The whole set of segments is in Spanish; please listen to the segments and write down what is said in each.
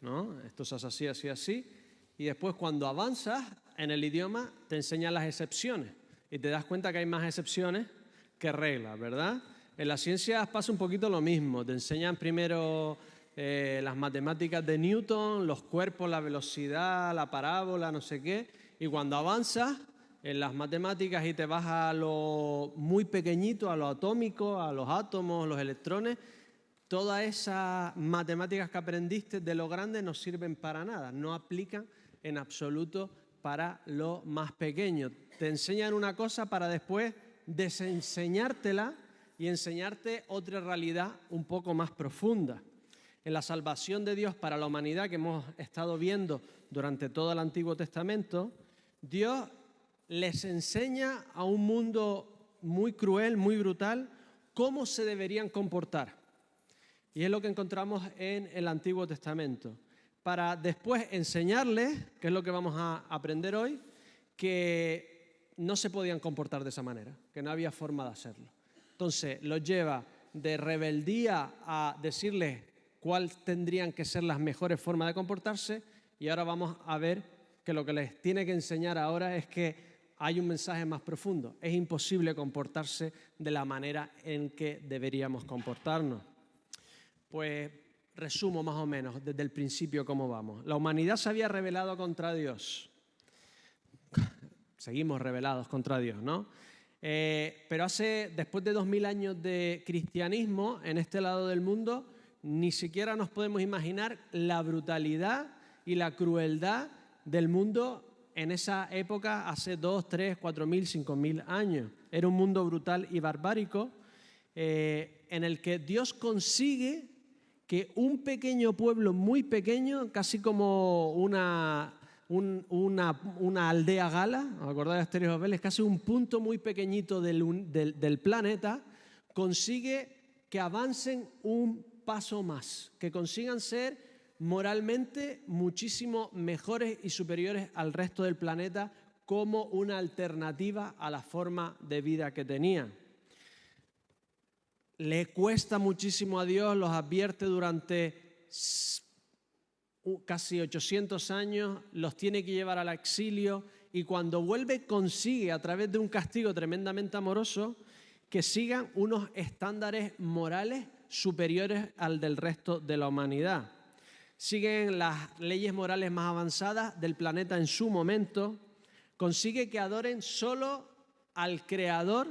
¿no? Esto se hace así, así, así. Y después cuando avanzas en el idioma te enseñan las excepciones y te das cuenta que hay más excepciones que reglas, ¿verdad? En las ciencias pasa un poquito lo mismo. Te enseñan primero las matemáticas de Newton, los cuerpos, la velocidad, la parábola, no sé qué. Y cuando avanzas en las matemáticas y te vas a lo muy pequeñito, a lo atómico, a los átomos, los electrones, todas esas matemáticas que aprendiste de lo grande no sirven para nada, no aplican en absoluto para lo más pequeño. Te enseñan una cosa para después desenseñártela y enseñarte otra realidad un poco más profunda. En la salvación de Dios para la humanidad que hemos estado viendo durante todo el Antiguo Testamento, Dios les enseña a un mundo muy cruel, muy brutal, cómo se deberían comportar. Y es lo que encontramos en el Antiguo Testamento. Para después enseñarles, que es lo que vamos a aprender hoy, que no se podían comportar de esa manera, que no había forma de hacerlo. Entonces, los lleva de rebeldía a decirles cuáles tendrían que ser las mejores formas de comportarse, y ahora vamos a ver que lo que les tiene que enseñar ahora es que hay un mensaje más profundo. Es imposible comportarse de la manera en que deberíamos comportarnos. Pues resumo más o menos desde el principio cómo vamos. La humanidad se había rebelado contra Dios. Seguimos rebelados contra Dios, ¿no? Pero después de 2000 años de cristianismo en este lado del mundo, ni siquiera nos podemos imaginar la brutalidad y la crueldad del mundo en esa época, hace 2, 3, 4.000, 5.000 años. Era un mundo brutal y barbárico en el que Dios consigue que un pequeño pueblo muy pequeño, casi como una aldea gala, ¿os acordáis de Asterix y Obelix? Casi un punto muy pequeñito del planeta, consigue que avancen un paso más, que consigan ser moralmente muchísimo mejores y superiores al resto del planeta como una alternativa a la forma de vida que tenían. Le cuesta muchísimo a Dios, los advierte durante casi 800 años, los tiene que llevar al exilio y cuando vuelve consigue, a través de un castigo tremendamente amoroso, que sigan unos estándares morales superiores al del resto de la humanidad. Siguen las leyes morales más avanzadas del planeta en su momento, consigue que adoren solo al Creador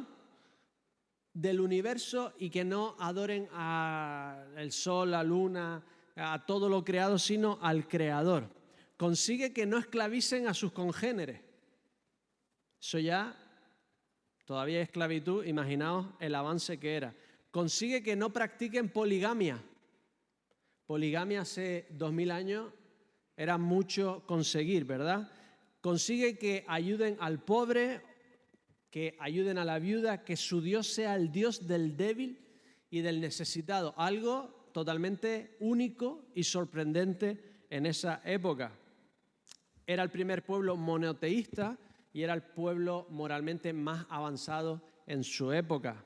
del universo y que no adoren al sol, la luna, a todo lo creado, sino al Creador. Consigue que no esclavicen a sus congéneres. Eso ya todavía es esclavitud, imaginaos el avance que era. Consigue que no practiquen poligamia. Poligamia hace 2000 años era mucho conseguir, ¿verdad? Consigue que ayuden al pobre, que ayuden a la viuda, que su Dios sea el Dios del débil y del necesitado. Algo totalmente único y sorprendente en esa época. Era el primer pueblo monoteísta y era el pueblo moralmente más avanzado en su época.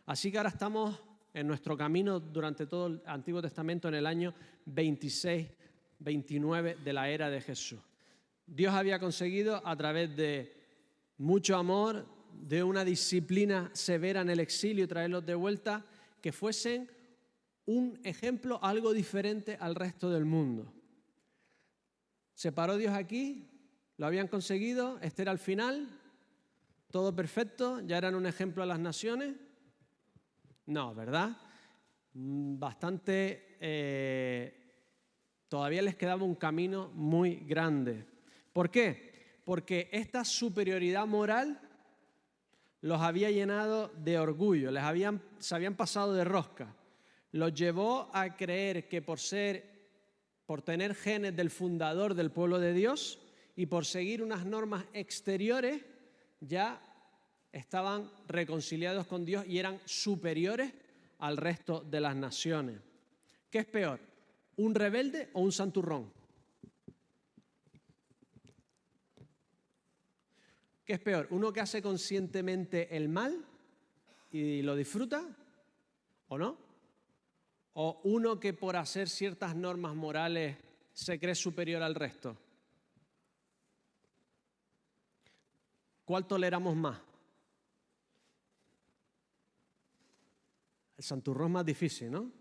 Así que ahora estamos en nuestro camino durante todo el Antiguo Testamento en el año 26, 29 de la era de Jesús. Dios había conseguido a través de mucho amor, de una disciplina severa en el exilio, traerlos de vuelta, que fuesen un ejemplo algo diferente al resto del mundo. ¿Se paró Dios aquí? ¿Lo habían conseguido? ¿Este era el final? ¿Todo perfecto? ¿Ya eran un ejemplo a las naciones? No, ¿verdad? Bastante, todavía les quedaba un camino muy grande. ¿Por qué? Porque esta superioridad moral los había llenado de orgullo, se habían pasado de rosca. Los llevó a creer que por tener genes del fundador del pueblo de Dios y por seguir unas normas exteriores, ya estaban reconciliados con Dios y eran superiores al resto de las naciones. ¿Qué es peor? ¿Un rebelde o un santurrón? ¿Qué es peor? ¿Uno que hace conscientemente el mal y lo disfruta o no? ¿O uno que por hacer ciertas normas morales se cree superior al resto? ¿Cuál toleramos más? El santurrón es más difícil, ¿no?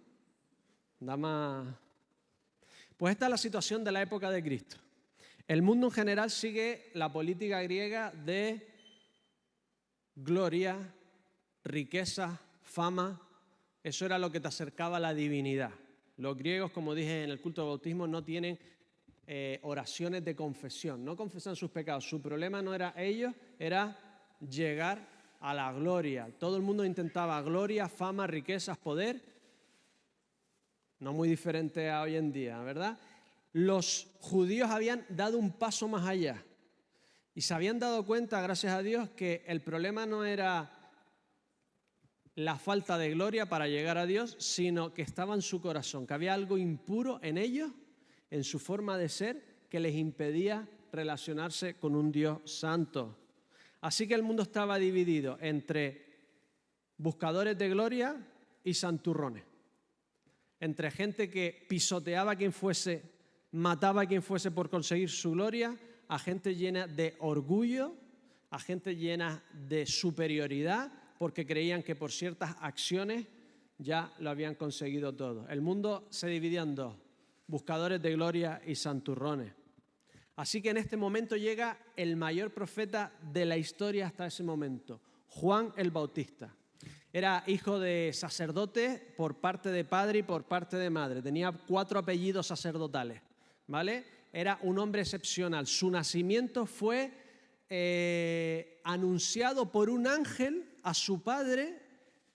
Da más... Pues esta es la situación de la época de Cristo. El mundo en general sigue la política griega de gloria, riqueza, fama. Eso era lo que te acercaba a la divinidad. Los griegos, como dije en el culto de bautismo, no tienen oraciones de confesión, no confesan sus pecados. Su problema no era ellos, era llegar a la gloria. Todo el mundo intentaba gloria, fama, riquezas, poder. No muy diferente a hoy en día, ¿verdad? Los judíos habían dado un paso más allá y se habían dado cuenta, gracias a Dios, que el problema no era la falta de gloria para llegar a Dios, sino que estaba en su corazón, que había algo impuro en ellos, en su forma de ser, que les impedía relacionarse con un Dios santo. Así que el mundo estaba dividido entre buscadores de gloria y santurrones, entre gente que pisoteaba a quien fuese, mataba a quien fuese por conseguir su gloria, a gente llena de orgullo, a gente llena de superioridad, porque creían que por ciertas acciones ya lo habían conseguido todo. El mundo se dividía en dos, buscadores de gloria y santurrones. Así que en este momento llega el mayor profeta de la historia hasta ese momento, Juan el Bautista. Era hijo de sacerdote por parte de padre y por parte de madre. Tenía 4 apellidos sacerdotales, ¿vale? Era un hombre excepcional. Su nacimiento fue anunciado por un ángel a su padre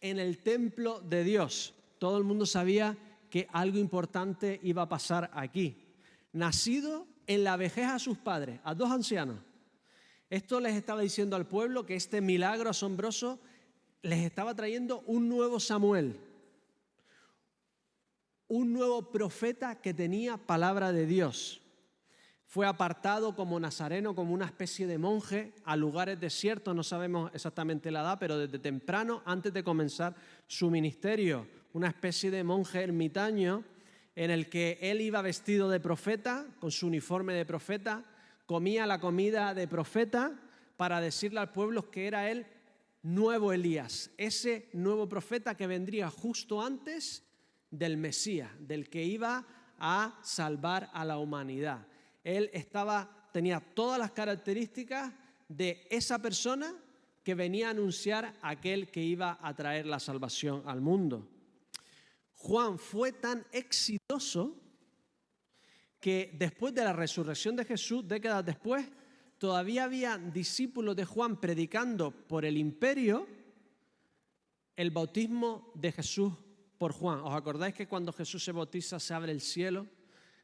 en el templo de Dios. Todo el mundo sabía que algo importante iba a pasar aquí. Nacido en la vejez a sus padres, a 2 ancianos. Esto les estaba diciendo al pueblo que este milagro asombroso les estaba trayendo un nuevo Samuel, un nuevo profeta que tenía palabra de Dios. Fue apartado como nazareno, como una especie de monje, a lugares desiertos, no sabemos exactamente la edad, pero desde temprano, antes de comenzar su ministerio, una especie de monje ermitaño en el que él iba vestido de profeta, con su uniforme de profeta, comía la comida de profeta para decirle al pueblo que era él nuevo Elías, ese nuevo profeta que vendría justo antes del Mesías, del que iba a salvar a la humanidad. Él tenía todas las características de esa persona que venía a anunciar a aquel que iba a traer la salvación al mundo. Juan fue tan exitoso que después de la resurrección de Jesús, décadas después, todavía había discípulos de Juan predicando por el imperio el bautismo de Jesús por Juan. ¿Os acordáis que cuando Jesús se bautiza se abre el cielo,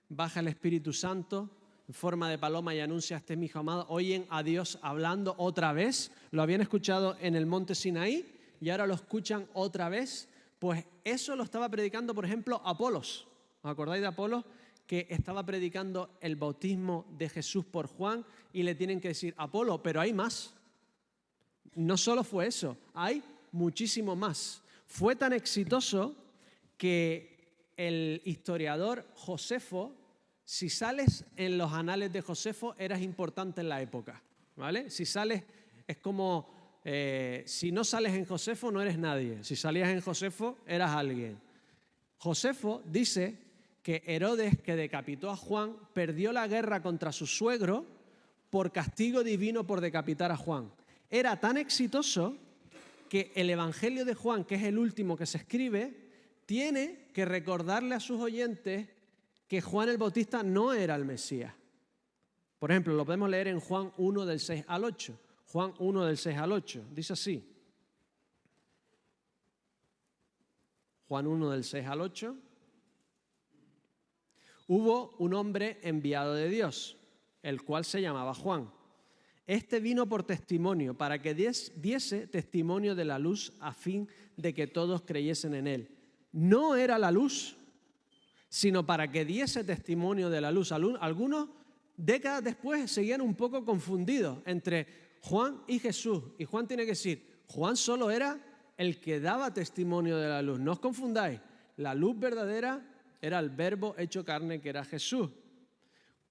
baja el Espíritu Santo en forma de paloma y anuncia: este es mi hijo amado? Oyen a Dios hablando otra vez. Lo habían escuchado en el monte Sinaí y ahora lo escuchan otra vez. Pues eso lo estaba predicando, por ejemplo, Apolos. ¿Os acordáis de Apolos? Que estaba predicando el bautismo de Jesús por Juan y le tienen que decir: Apolo, pero hay más. No solo fue eso, hay muchísimo más. Fue tan exitoso que el historiador Josefo, si sales en los anales de Josefo, eras importante en la época, ¿vale? Si sales, es como, si no sales en Josefo, no eres nadie. Si salías en Josefo, eras alguien. Josefo dice que Herodes, que decapitó a Juan, perdió la guerra contra su suegro por castigo divino por decapitar a Juan. Era tan exitoso que el Evangelio de Juan, que es el último que se escribe, tiene que recordarle a sus oyentes que Juan el Bautista no era el Mesías. Por ejemplo, lo podemos leer en Juan 1 del 6 al 8. Juan 1 del 6 al 8, dice así. Juan 1 del 6 al 8. Hubo un hombre enviado de Dios, el cual se llamaba Juan. Este vino por testimonio, para que diese testimonio de la luz, a fin de que todos creyesen en él. No era la luz, sino para que diese testimonio de la luz. Algunos, décadas después, seguían un poco confundidos entre Juan y Jesús. Y Juan tiene que decir: Juan solo era el que daba testimonio de la luz. No os confundáis, la luz verdadera era el Verbo hecho carne, que era Jesús.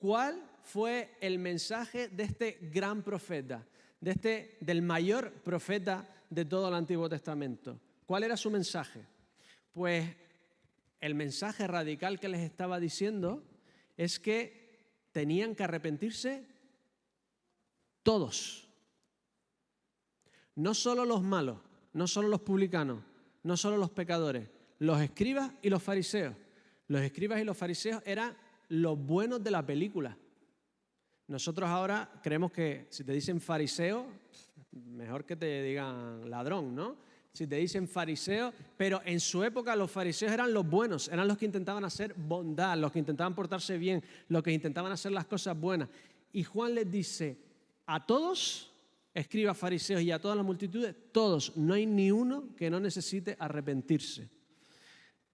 ¿cuál fue el mensaje de este gran profeta, del mayor profeta de todo el Antiguo Testamento? ¿Cuál era su mensaje? Pues el mensaje radical que les estaba diciendo es que tenían que arrepentirse todos. No solo los malos, no solo los publicanos, no solo los pecadores, los escribas y los fariseos. Los escribas y los fariseos eran los buenos de la película. Nosotros ahora creemos que si te dicen fariseo, mejor que te digan ladrón, ¿no? Si te dicen fariseo, pero en su época los fariseos eran los buenos, eran los que intentaban hacer bondad, los que intentaban portarse bien, los que intentaban hacer las cosas buenas. Y Juan les dice a todos, escribas, fariseos y a todas las multitudes, todos, no hay ni uno que no necesite arrepentirse.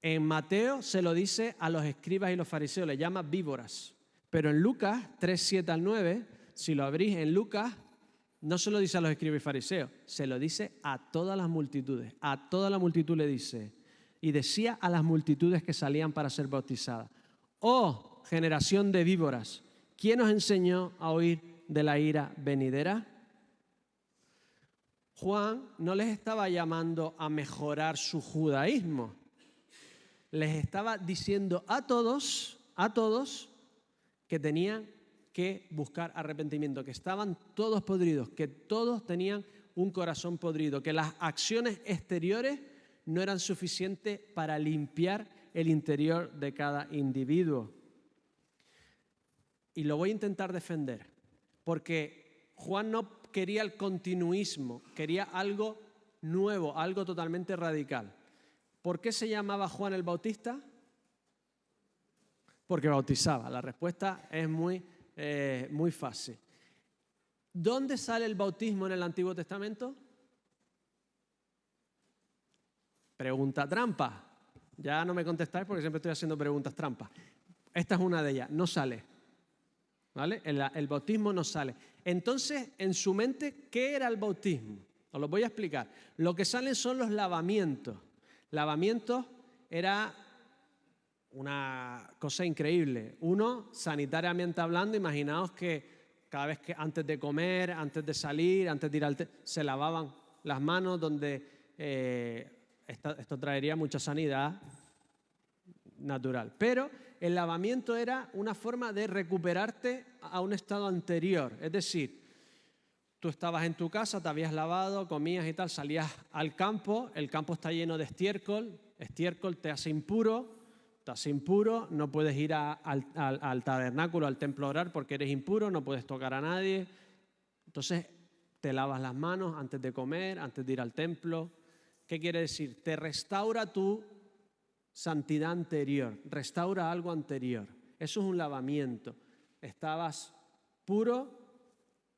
En Mateo se lo dice a los escribas y los fariseos, le llama víboras. Pero en Lucas 3, 7 al 9, si lo abrís en Lucas, no se lo dice a los escribas y fariseos, se lo dice a todas las multitudes. A toda la multitud le dice. Y decía a las multitudes que salían para ser bautizadas: ¡Oh, generación de víboras! ¿Quién os enseñó a huir de la ira venidera? Juan no les estaba llamando a mejorar su judaísmo. Les estaba diciendo a todos, que tenían que buscar arrepentimiento, que estaban todos podridos, que todos tenían un corazón podrido, que las acciones exteriores no eran suficientes para limpiar el interior de cada individuo. Y lo voy a intentar defender, porque Juan no quería el continuismo, quería algo nuevo, algo totalmente radical. ¿Por qué se llamaba Juan el Bautista? Porque bautizaba. La respuesta es muy fácil. ¿Dónde sale el bautismo en el Antiguo Testamento? Pregunta trampa. Ya no me contestáis porque siempre estoy haciendo preguntas trampas. Esta es una de ellas. No sale. ¿Vale? El bautismo no sale. Entonces, en su mente, ¿qué era el bautismo? Os lo voy a explicar. Lo que salen son los lavamientos. Lavamientos era una cosa increíble. Uno, sanitariamente hablando, imaginaos que cada vez que antes de comer, antes de salir, antes de ir se lavaban las manos, donde esto traería mucha sanidad natural. Pero el lavamiento era una forma de recuperarte a un estado anterior. Es decir, tú estabas en tu casa, te habías lavado, comías y tal, salías al campo, el campo está lleno de estiércol te hace impuro, no puedes ir al tabernáculo, al templo a orar porque eres impuro, no puedes tocar a nadie. Entonces te lavas las manos antes de comer, antes de ir al templo. ¿Qué quiere decir? Te restaura tu santidad anterior, restaura algo anterior. Eso es un lavamiento. Estabas puro,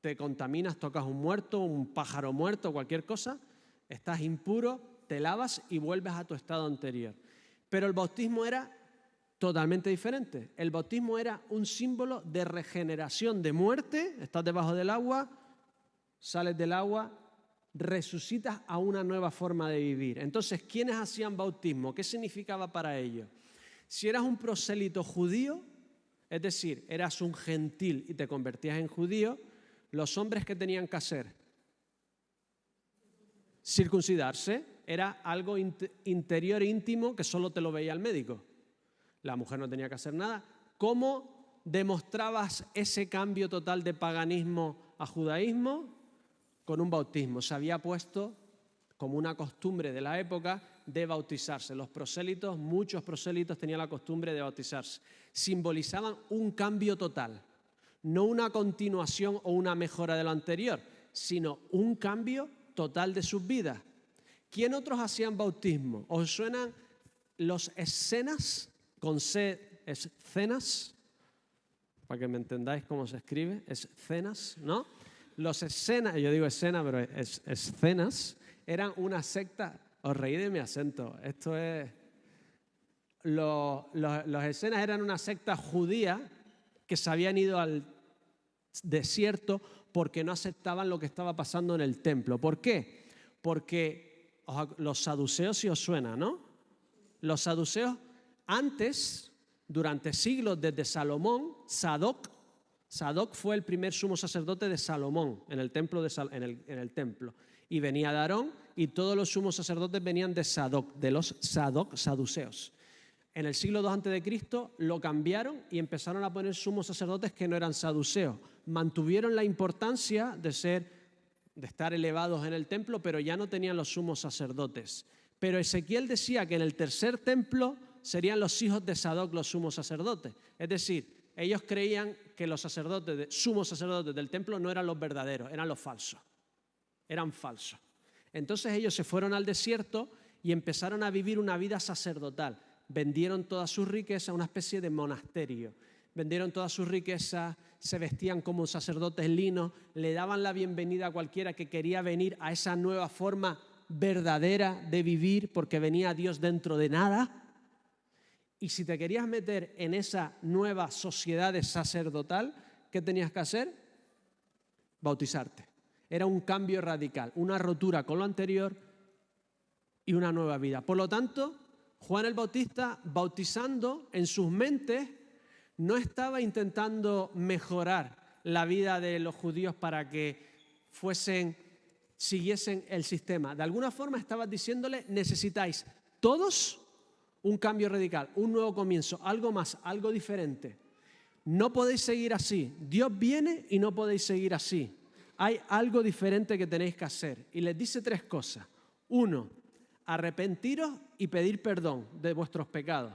te contaminas, tocas un muerto, un pájaro muerto, cualquier cosa, estás impuro, te lavas y vuelves a tu estado anterior. Pero el bautismo era totalmente diferente. El bautismo era un símbolo de regeneración, de muerte. Estás debajo del agua, sales del agua, resucitas a una nueva forma de vivir. Entonces, ¿quiénes hacían bautismo? ¿Qué significaba para ellos? Si eras un prosélito judío, es decir, eras un gentil y te convertías en judío, los hombres que tenían que hacer, circuncidarse, era algo interior íntimo que solo te lo veía el médico. La mujer no tenía que hacer nada. ¿Cómo demostrabas ese cambio total de paganismo a judaísmo? Con un bautismo. Se había puesto como una costumbre de la época de bautizarse. Los prosélitos, muchos prosélitos tenían la costumbre de bautizarse. Simbolizaban un cambio total. No una continuación o una mejora de lo anterior, sino un cambio total de sus vidas. ¿Quién otros hacían bautismo? ¿Os suenan los escenas? Con C, escenas, para que me entendáis cómo se escribe, escenas, ¿no? Los escenas, yo digo escena, pero escenas, eran una secta. Os reí de mi acento. Esto es... Los escenas eran una secta judía que se habían ido al desierto porque no aceptaban lo que estaba pasando en el templo. ¿Por qué? Porque los saduceos, si os suena, ¿no? Los saduceos antes, durante siglos, desde Salomón, Sadoc Sadoc fue el primer sumo sacerdote de Salomón en el templo. Templo. Y venía de Aarón, y todos los sumos sacerdotes venían de Sadoc, de los saduceos. En el siglo II a.C. lo cambiaron y empezaron a poner sumos sacerdotes que no eran saduceos. Mantuvieron la importancia de estar elevados en el templo, pero ya no tenían los sumos sacerdotes. Pero Ezequiel decía que en el tercer templo serían los hijos de Sadoc los sumos sacerdotes. Es decir, ellos creían que los sumos sacerdotes del templo no eran los verdaderos, eran los falsos. Eran falsos. Entonces ellos se fueron al desierto y empezaron a vivir una vida sacerdotal. Vendieron toda su riqueza, una especie de monasterio. Vendieron toda su riqueza, se vestían como sacerdotes linos, le daban la bienvenida a cualquiera que quería venir a esa nueva forma verdadera de vivir, porque venía Dios dentro de nada. Y si te querías meter en esa nueva sociedad sacerdotal, ¿qué tenías que hacer? Bautizarte. Era un cambio radical, una rotura con lo anterior y una nueva vida. Por lo tanto, Juan el Bautista, bautizando en sus mentes, no estaba intentando mejorar la vida de los judíos para que siguiesen el sistema. De alguna forma estaba diciéndole, necesitáis todos un cambio radical, un nuevo comienzo, algo más, algo diferente. No podéis seguir así. Dios viene y no podéis seguir así. Hay algo diferente que tenéis que hacer. Y les dice 3 cosas. 1, arrepentiros y pedir perdón de vuestros pecados.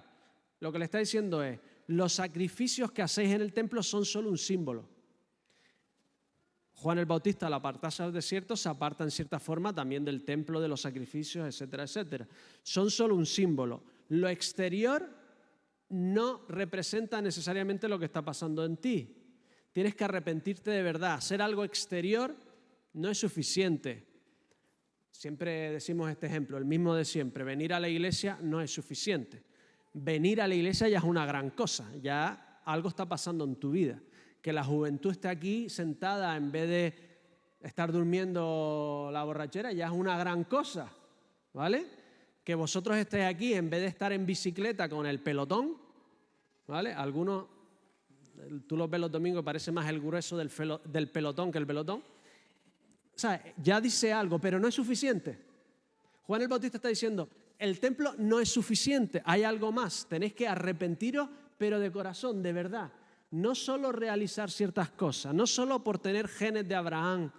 Lo que le está diciendo es, los sacrificios que hacéis en el templo son solo un símbolo. Juan el Bautista, al apartarse al desierto, se aparta en cierta forma también del templo, de los sacrificios, etcétera, etcétera. Son solo un símbolo. Lo exterior no representa necesariamente lo que está pasando en ti. Tienes que arrepentirte de verdad. Hacer algo exterior no es suficiente. Siempre decimos este ejemplo, el mismo de siempre. Venir a la iglesia no es suficiente. Venir a la iglesia ya es una gran cosa. Ya algo está pasando en tu vida. Que la juventud esté aquí sentada en vez de estar durmiendo la borrachera ya es una gran cosa, ¿vale? Que vosotros estéis aquí en vez de estar en bicicleta con el pelotón, ¿vale? Algunos, tú los ves los domingos, parece más el grueso del pelotón que el pelotón. O sea, ya dice algo, pero no es suficiente. Juan el Bautista está diciendo, el templo no es suficiente, hay algo más. Tenéis que arrepentiros, pero de corazón, de verdad. No solo realizar ciertas cosas, no solo por tener genes de Abraham,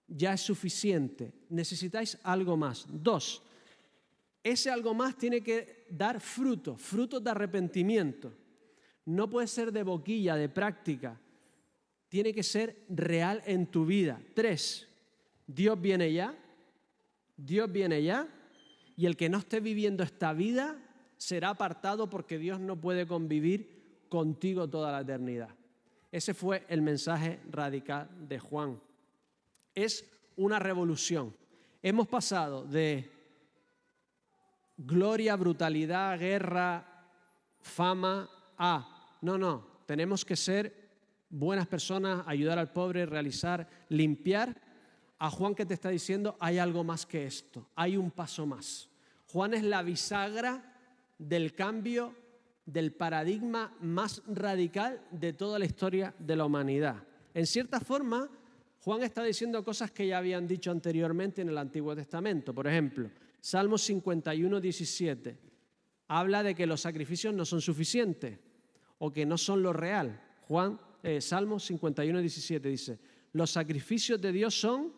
ya es suficiente. Necesitáis algo más. 2, ese algo más tiene que dar frutos de arrepentimiento. No puede ser de boquilla, de práctica. Tiene que ser real en tu vida. 3, Dios viene ya. Dios viene ya. Y el que no esté viviendo esta vida será apartado porque Dios no puede convivir contigo toda la eternidad. Ese fue el mensaje radical de Juan. Es una revolución. Hemos pasado de gloria, brutalidad, guerra, fama a no, tenemos que ser buenas personas, ayudar al pobre, realizar, limpiar. A Juan que te está diciendo, hay algo más que esto, hay un paso más. Juan es la bisagra del cambio, del paradigma más radical de toda la historia de la humanidad. En cierta forma, Juan está diciendo cosas que ya habían dicho anteriormente en el Antiguo Testamento. Por ejemplo, Salmo 51, 17, habla de que los sacrificios no son suficientes o que no son lo real. Salmo 51, 17 dice, los sacrificios de Dios son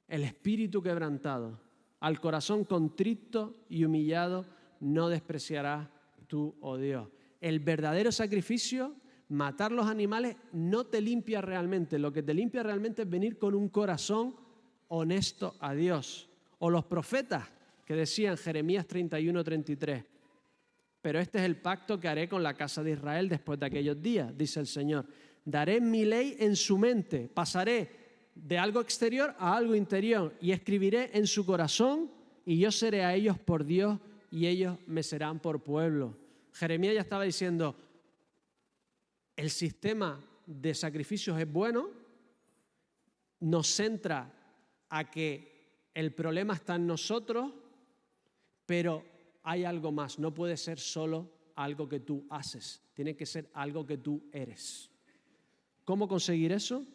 el espíritu quebrantado, al corazón contrito y humillado no despreciarás tú, oh Dios. El verdadero sacrificio, matar los animales, no te limpia realmente. Lo que te limpia realmente es venir con un corazón honesto a Dios. O los profetas que decían, Jeremías 31, 33, pero este es el pacto que haré con la casa de Israel después de aquellos días, dice el Señor. Daré mi ley en su mente, pasaré de algo exterior a algo interior y escribiré en su corazón y yo seré a ellos por Dios y ellos me serán por pueblo. Jeremías ya estaba diciendo, el sistema de sacrificios es bueno, nos centra a que el problema está en nosotros, pero hay algo más, no puede ser solo algo que tú haces, tiene que ser algo que tú eres. ¿Cómo conseguir eso?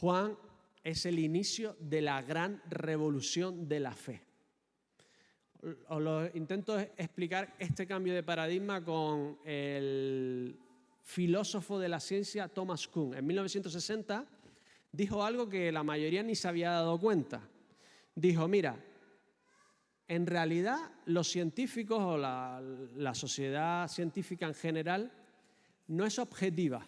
Juan es el inicio de la gran revolución de la fe. Os lo intento explicar este cambio de paradigma con el filósofo de la ciencia Thomas Kuhn. En 1960 dijo algo que la mayoría ni se había dado cuenta. Dijo, mira, en realidad los científicos o la sociedad científica en general no es objetiva,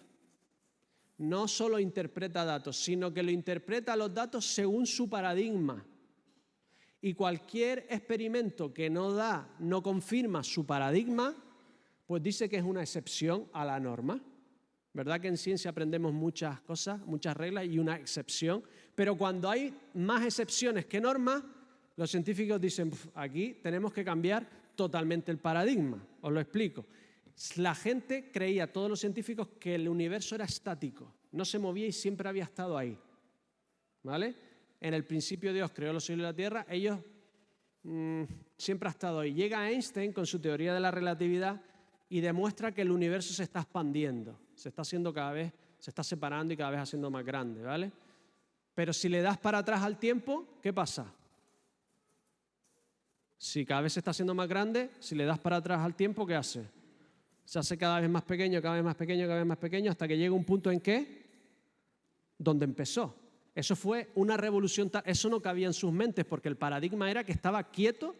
no solo interpreta datos, sino que lo interpreta los datos según su paradigma. Y cualquier experimento que no confirma su paradigma, pues dice que es una excepción a la norma. ¿Verdad que en ciencia aprendemos muchas cosas, muchas reglas y una excepción? Pero cuando hay más excepciones que normas, los científicos dicen, aquí tenemos que cambiar totalmente el paradigma. Os lo explico. La gente creía, todos los científicos, que el universo era estático, no se movía y siempre había estado ahí. ¿Vale? En el principio Dios creó los cielos y la tierra, ellos siempre ha estado ahí. Llega Einstein con su teoría de la relatividad y demuestra que el universo se está expandiendo, se está separando y cada vez haciendo más grande, ¿vale? Pero si le das para atrás al tiempo, ¿qué pasa? Si cada vez se está haciendo más grande, si le das para atrás al tiempo, ¿qué hace? Se hace cada vez más pequeño, cada vez más pequeño, cada vez más pequeño, hasta que llega un punto en que, donde empezó. Eso fue una revolución, eso no cabía en sus mentes, porque el paradigma era que estaba quieto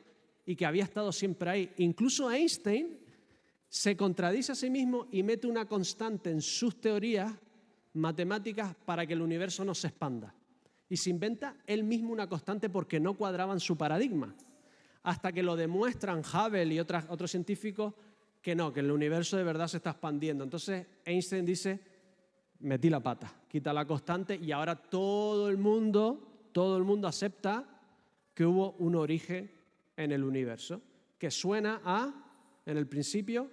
y que había estado siempre ahí. Incluso Einstein se contradice a sí mismo y mete una constante en sus teorías matemáticas para que el universo no se expanda. Y se inventa él mismo una constante porque no cuadraba en su paradigma. Hasta que lo demuestran Hubble y otros científicos que no, que el universo de verdad se está expandiendo. Entonces Einstein dice, metí la pata, quita la constante y ahora todo el mundo acepta que hubo un origen en el universo, que suena a, en el principio,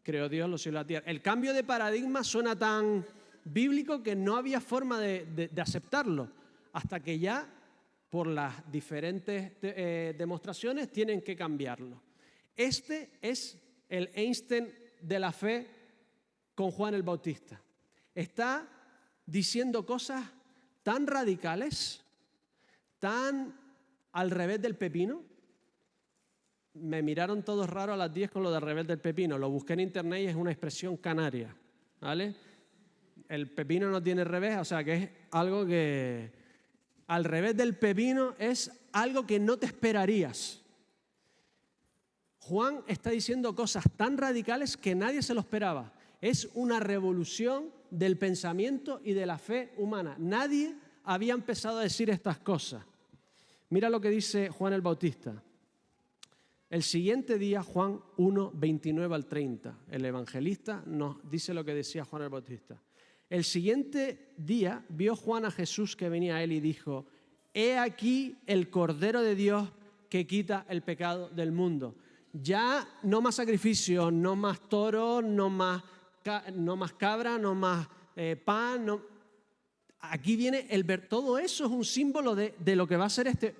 creó Dios los cielos y la tierra. El cambio de paradigma suena tan bíblico que no había forma de aceptarlo, hasta que ya, por las diferentes demostraciones, tienen que cambiarlo. Este es el Einstein de la fe con Juan el Bautista. Está diciendo cosas tan radicales, tan al revés del pepino. Me miraron todos raro a las 10 con lo de al revés del pepino. Lo busqué en internet y es una expresión canaria, ¿vale? El pepino no tiene revés, o sea que es algo que... Al revés del pepino es algo que no te esperarías. Juan está diciendo cosas tan radicales que nadie se lo esperaba. Es una revolución del pensamiento y de la fe humana. Nadie había empezado a decir estas cosas. Mira lo que dice Juan el Bautista. El siguiente día, Juan 1, 29 al 30, el evangelista nos dice lo que decía Juan el Bautista. El siguiente día vio Juan a Jesús que venía a él y dijo, he aquí el Cordero de Dios que quita el pecado del mundo. Ya no más sacrificio, no más toro, no más cabra, no más pan. No. Aquí viene todo eso es un símbolo de lo que va a ser este.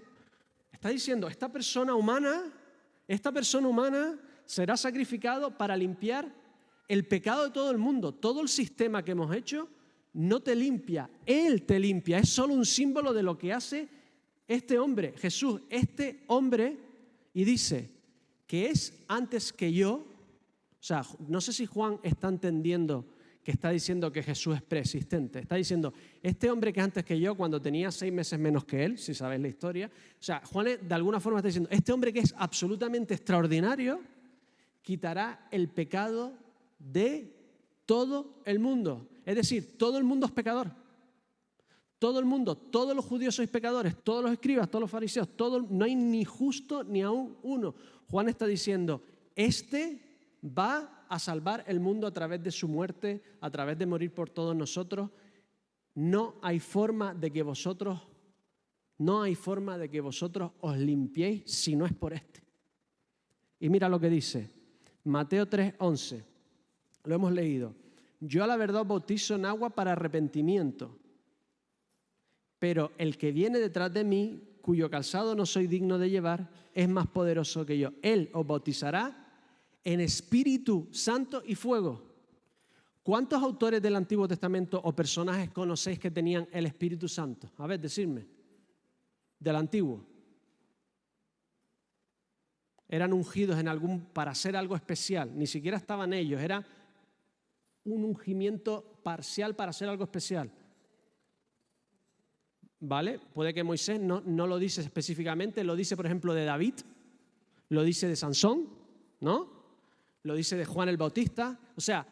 Está diciendo, esta persona humana será sacrificado para limpiar el pecado de todo el mundo. Todo el sistema que hemos hecho no te limpia, Él te limpia. Es solo un símbolo de lo que hace este hombre, Jesús, este hombre, y dice que es antes que yo. O sea, no sé si Juan está entendiendo que está diciendo que Jesús es preexistente. Está diciendo, este hombre que es antes que yo, cuando tenía 6 meses menos que él, si sabéis la historia. O sea, Juan de alguna forma está diciendo, este hombre que es absolutamente extraordinario, quitará el pecado de todo el mundo. Es decir, todo el mundo es pecador. Todo el mundo, todos los judíos sois pecadores, todos los escribas, todos los fariseos, no hay ni justo ni aún uno. Juan está diciendo, este va a salvar el mundo a través de su muerte, a través de morir por todos nosotros. No hay forma de que vosotros os limpiéis si no es por este. Y mira lo que dice, Mateo 3:11, lo hemos leído. Yo a la verdad os bautizo en agua para arrepentimiento, pero el que viene detrás de mí, cuyo calzado no soy digno de llevar, es más poderoso que yo. Él os bautizará en Espíritu Santo y fuego. ¿Cuántos autores del Antiguo Testamento o personajes conocéis que tenían el Espíritu Santo? A ver, decidme. Del Antiguo. Eran ungidos para hacer algo especial. Ni siquiera estaban ellos. Era un ungimiento parcial para hacer algo especial. ¿Vale? Puede que Moisés no lo dice específicamente. Lo dice, por ejemplo, de David. Lo dice de Sansón, ¿no? Lo dice de Juan el Bautista. O sea,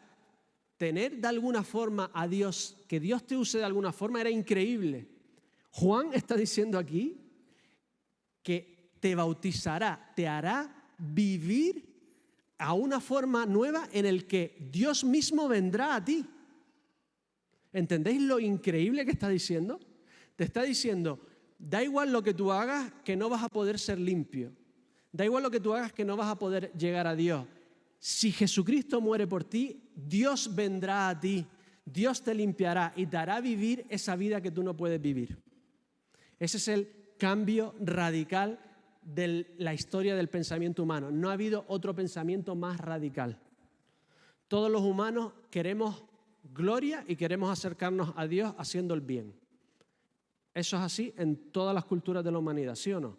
tener de alguna forma a Dios, que Dios te use de alguna forma, era increíble. Juan está diciendo aquí que te bautizará, te hará vivir a una forma nueva en el que Dios mismo vendrá a ti. ¿Entendéis lo increíble que está diciendo? Te está diciendo, da igual lo que tú hagas, que no vas a poder ser limpio. Da igual lo que tú hagas, que no vas a poder llegar a Dios. Si Jesucristo muere por ti, Dios vendrá a ti, Dios te limpiará y te hará vivir esa vida que tú no puedes vivir. Ese es el cambio radical de la historia del pensamiento humano. No ha habido otro pensamiento más radical. Todos los humanos queremos gloria y queremos acercarnos a Dios haciendo el bien. Eso es así en todas las culturas de la humanidad, ¿sí o no?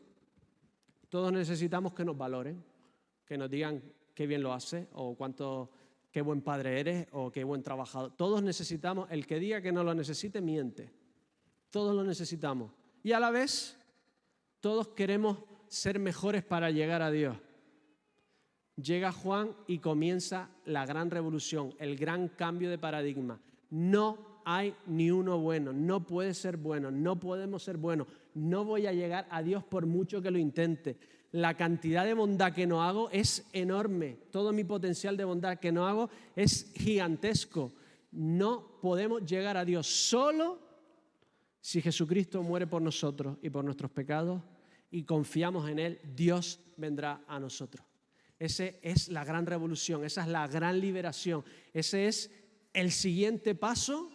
Todos necesitamos que nos valoren, que nos digan qué bien lo haces, o qué buen padre eres, o qué buen trabajador. Todos necesitamos, el que diga que no lo necesite, miente. Todos lo necesitamos. Y a la vez, todos queremos ser mejores para llegar a Dios. Llega Juan y comienza la gran revolución, el gran cambio de paradigma. No hay ni uno bueno, no puede ser bueno, no podemos ser buenos. No voy a llegar a Dios por mucho que lo intente. La cantidad de bondad que no hago es enorme. Todo mi potencial de bondad que no hago es gigantesco. No podemos llegar a Dios solo si Jesucristo muere por nosotros y por nuestros pecados y confiamos en Él. Dios vendrá a nosotros. Esa es la gran revolución, esa es la gran liberación. Ese es el siguiente paso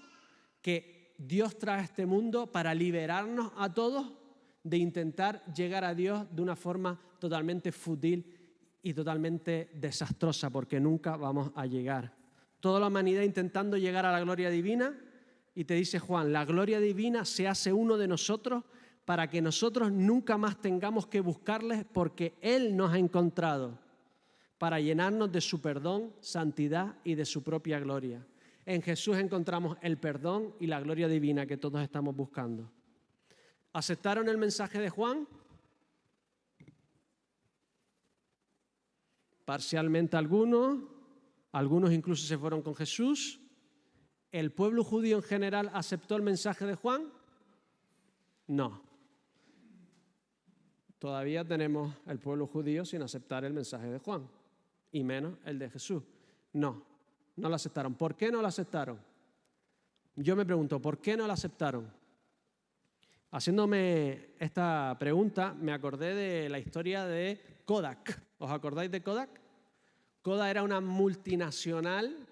que Dios trae a este mundo para liberarnos a todos de intentar llegar a Dios de una forma totalmente fútil y totalmente desastrosa, porque nunca vamos a llegar. Toda la humanidad intentando llegar a la gloria divina, y te dice Juan, la gloria divina se hace uno de nosotros para que nosotros nunca más tengamos que buscarles, porque Él nos ha encontrado para llenarnos de su perdón, santidad y de su propia gloria. En Jesús encontramos el perdón y la gloria divina que todos estamos buscando. ¿Aceptaron el mensaje de Juan? Parcialmente algunos incluso se fueron con Jesús. ¿El pueblo judío en general aceptó el mensaje de Juan? No. Todavía tenemos el pueblo judío sin aceptar el mensaje de Juan, y menos el de Jesús. No lo aceptaron. ¿Por qué no lo aceptaron? Yo me pregunto, ¿por qué no lo aceptaron? Haciéndome esta pregunta, me acordé de la historia de Kodak. ¿Os acordáis de Kodak? Kodak era una multinacional,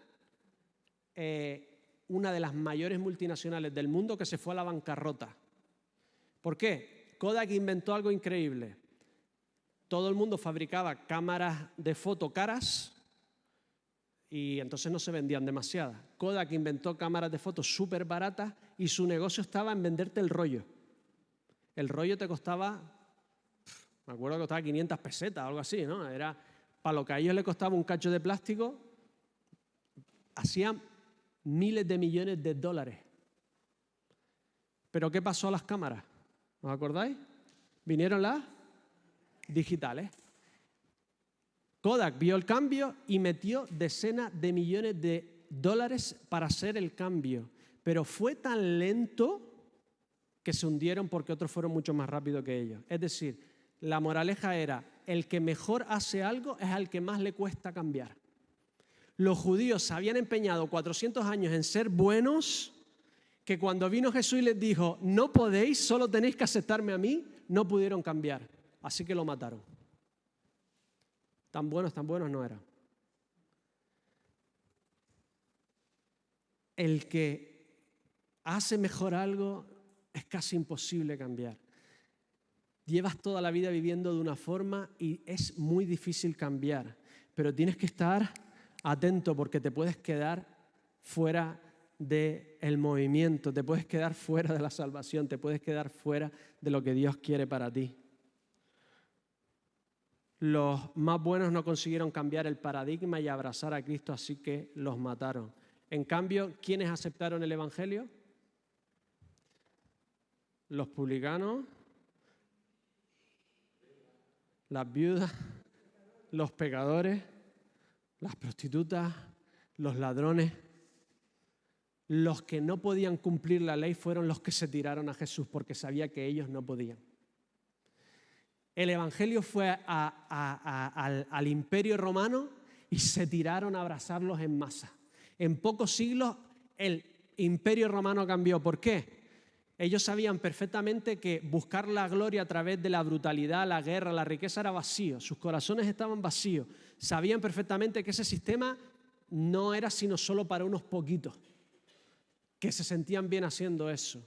una de las mayores multinacionales del mundo que se fue a la bancarrota. ¿Por qué? Kodak inventó algo increíble. Todo el mundo fabricaba cámaras de foto caras y entonces no se vendían demasiadas. Kodak inventó cámaras de foto súper baratas y su negocio estaba en venderte el rollo. El rollo te costaba, me acuerdo que costaba 500 pesetas o algo así, ¿no? Era, para lo que a ellos les costaba un cacho de plástico, hacían miles de millones de dólares. ¿Pero qué pasó a las cámaras? ¿Os acordáis? Vinieron las digitales. Kodak vio el cambio y metió decenas de millones de dólares para hacer el cambio. Pero fue tan lento que se hundieron porque otros fueron mucho más rápidos que ellos. Es decir, la moraleja era, el que mejor hace algo es al que más le cuesta cambiar. Los judíos se habían empeñado 400 años en ser buenos, que cuando vino Jesús y les dijo, no podéis, solo tenéis que aceptarme a mí, no pudieron cambiar. Así que lo mataron. Tan buenos no eran. El que hace mejor algo es casi imposible cambiar. Llevas toda la vida viviendo de una forma y es muy difícil cambiar, pero tienes que estar atento porque te puedes quedar fuera del movimiento, te puedes quedar fuera de la salvación, te puedes quedar fuera de lo que Dios quiere para ti. Los más buenos no consiguieron cambiar el paradigma y abrazar a Cristo, así que los mataron. En cambio, ¿quiénes aceptaron el Evangelio? Los publicanos, las viudas, los pecadores, las prostitutas, los ladrones. Los que no podían cumplir la ley fueron los que se tiraron a Jesús porque sabía que ellos no podían. El Evangelio fue al Imperio Romano y se tiraron a abrazarlos en masa. En pocos siglos el Imperio Romano cambió. ¿Por qué? Ellos sabían perfectamente que buscar la gloria a través de la brutalidad, la guerra, la riqueza era vacío. Sus corazones estaban vacíos. Sabían perfectamente que ese sistema no era sino solo para unos poquitos que se sentían bien haciendo eso.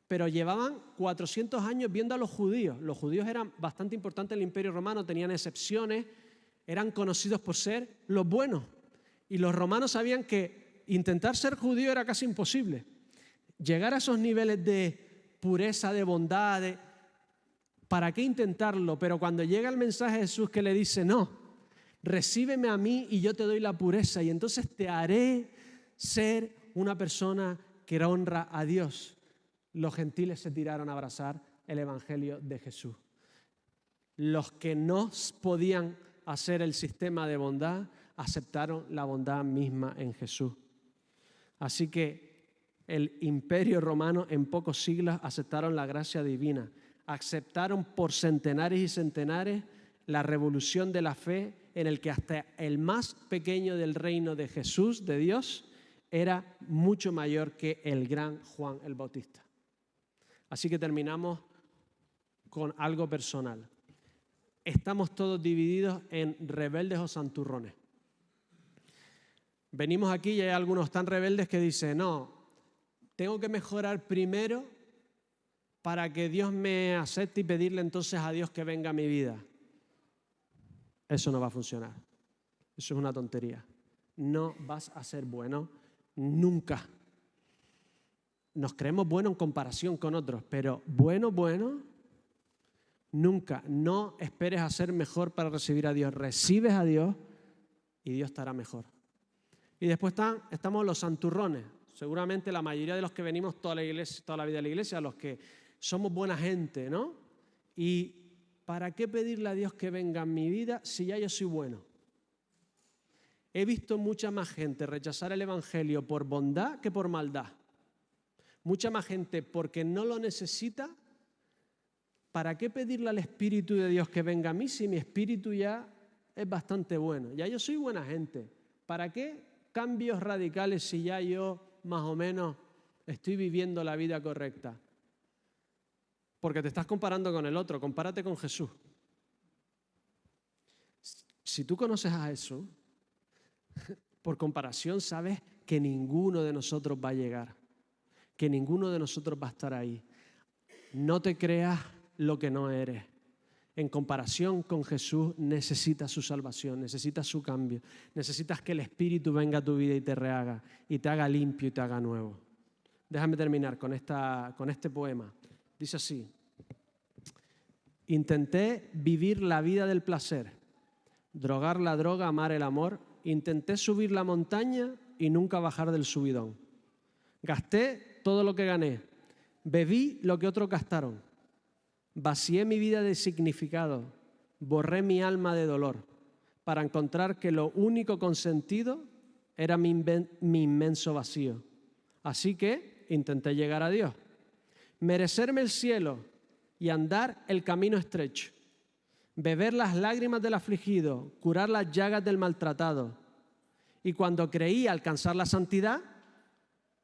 Pero llevaban 400 años viendo a los judíos. Los judíos eran bastante importantes en el Imperio Romano, tenían excepciones, eran conocidos por ser los buenos. Y los romanos sabían que intentar ser judío era casi imposible. Llegar a esos niveles de pureza, de bondad, ¿para qué intentarlo? Pero cuando llega el mensaje de Jesús que le dice, no, recíbeme a mí y yo te doy la pureza y entonces te haré ser una persona que honra a Dios. Los gentiles se tiraron a abrazar el Evangelio de Jesús. Los que no podían hacer el sistema de bondad aceptaron la bondad misma en Jesús. Así que el Imperio Romano en pocos siglos aceptaron la gracia divina, aceptaron por centenares y centenares la revolución de la fe en el que hasta el más pequeño del reino de Jesús, de Dios, era mucho mayor que el gran Juan el Bautista. Así que terminamos con algo personal. Estamos todos divididos en rebeldes o santurrones. Venimos aquí y hay algunos tan rebeldes que dicen, no, tengo que mejorar primero para que Dios me acepte y pedirle entonces a Dios que venga a mi vida. Eso no va a funcionar. Eso es una tontería. No vas a ser bueno nunca. Nos creemos buenos en comparación con otros, pero bueno, nunca. No esperes a ser mejor para recibir a Dios. Recibes a Dios y Dios te hará mejor. Y después estamos los santurrones. Seguramente la mayoría de los que venimos toda la vida a la iglesia, los que somos buena gente, ¿no? ¿Y para qué pedirle a Dios que venga en mi vida si ya yo soy bueno? He visto mucha más gente rechazar el Evangelio por bondad que por maldad. Mucha más gente porque no lo necesita. ¿Para qué pedirle al Espíritu de Dios que venga a mí si mi espíritu ya es bastante bueno? Ya yo soy buena gente. ¿Para qué cambios radicales si ya yo más o menos estoy viviendo la vida correcta? Porque te estás comparando con el otro. Compárate con Jesús. Si tú conoces a Jesús, por comparación sabes que ninguno de nosotros va a llegar. Que ninguno de nosotros va a estar ahí. No te creas lo que no eres. En comparación con Jesús necesitas su salvación, necesitas su cambio, necesitas que el Espíritu venga a tu vida y te rehaga, y te haga limpio y te haga nuevo. Déjame terminar con este poema. Dice así: intenté vivir la vida del placer, drogar la droga, amar el amor, intenté subir la montaña y nunca bajar del subidón. Gasté todo lo que gané, bebí lo que otros gastaron, vacié mi vida de significado, borré mi alma de dolor para encontrar que lo único con sentido era mi inmenso vacío. Así que intenté llegar a Dios, merecerme el cielo y andar el camino estrecho, beber las lágrimas del afligido, curar las llagas del maltratado. Y cuando creí alcanzar la santidad,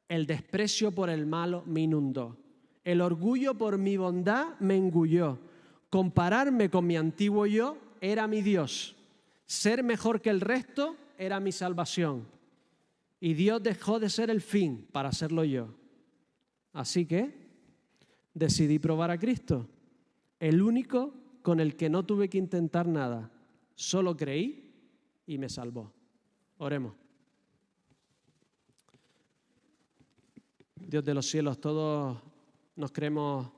el desprecio por el malo me inundó. El orgullo por mi bondad me engulló. Compararme con mi antiguo yo era mi Dios. Ser mejor que el resto era mi salvación. Y Dios dejó de ser el fin para serlo yo. Así que decidí probar a Cristo, el único con el que no tuve que intentar nada. Solo creí y me salvó. Oremos. Dios de los cielos, todos nos creemos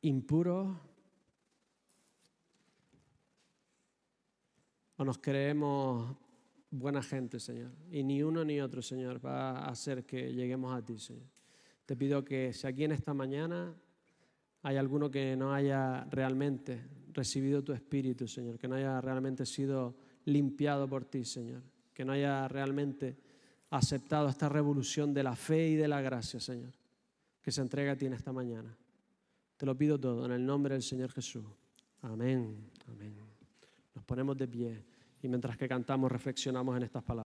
impuros o nos creemos buena gente, Señor. Y ni uno ni otro, Señor, va a hacer que lleguemos a ti, Señor. Te pido que si aquí en esta mañana hay alguno que no haya realmente recibido tu Espíritu, Señor, que no haya realmente sido limpiado por ti, Señor, que no haya realmente aceptado esta revolución de la fe y de la gracia, Señor, que se entrega a ti en esta mañana. Te lo pido todo en el nombre del Señor Jesús. Amén. Amén. Nos ponemos de pie y mientras que cantamos reflexionamos en estas palabras.